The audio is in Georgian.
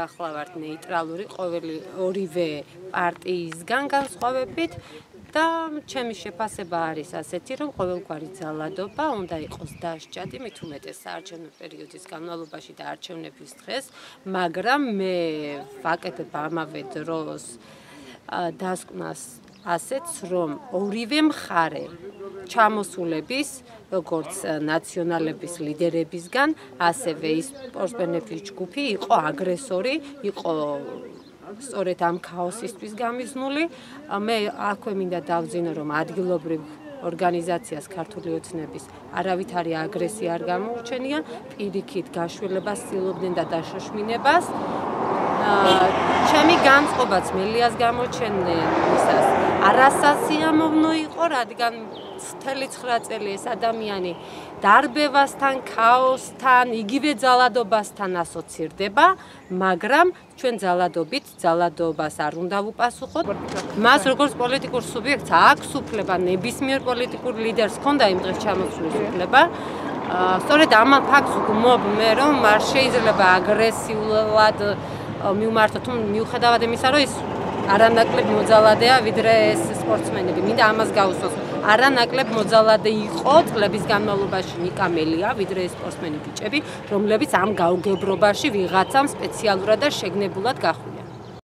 გახლავართ ნეიტრალური ყოველი ორივე პარტიისგან განსხვავებით და ჩემი შეფასება არის ასეთი, რომ ყოველგვარი ძალადობა უნდა იყოს დასჭადი, მით უმეტეს საარჩევნო პერიოდის განმავლობაში და არჩევნების დღეს, მაგრამ მე ვაკეთებ ამავე დროს დასკვნას ასეთს, რომ ორივე მხარე ჩამოსულების, როგორც ნაციონალების ლიდერებისგან, ასევე ის სპორტსმენების ჯგუფი იყო აგრესორი, იყო სწორედ ამ ქაოსისთვის გამიზნული. მე აქვე მინდა დავძინო, რომ ადგილობრივ ორგანიზაციას ქართული ოცნების არავითარი აგრესია არ გამოუჩენია, პირიქით გაშვილებას ცდილობდნენ და დაშოშმინებას. ჩემი განწყობაც მელიას გამოჩენდნენ ისას არასასიამოვნო იყო, რადგან მთელი 9 წელი ეს ადამიანი დარბევასთან, ქაოსთან, იგივე ძალადობასთან ასოცირდება, მაგრამ ჩვენ ძალადობას არ უნდა ვუპასუხოთ. მას როგორც პოლიტიკურ სუბიექტს აქვს უფლება, ნებისმიერ პოლიტიკურ ლიდერს ჰქონდა იმ დღეს ჩამოსვლის უფლება. სწორედ ამ ფაქტს ვგმობ მე, რომ არ შეიძლება აგრესიულად მივმართოთ, მიუხედავად იმისა, რომ ის არანაკლებ მოძალადეა, ვიდრე ეს სპორტსმენები. მინდა ამას გავუსვათ. არანაკლებ მოძალადე იყო წლების განმავლობაში ნიკა მელია, ვიდრე ეს სპორტსმენი ბიჭები, რომლებიც ამ გაუგებრობაში ვიღაცამ სპეციალურად და შეგნებულად გახვრიტეს.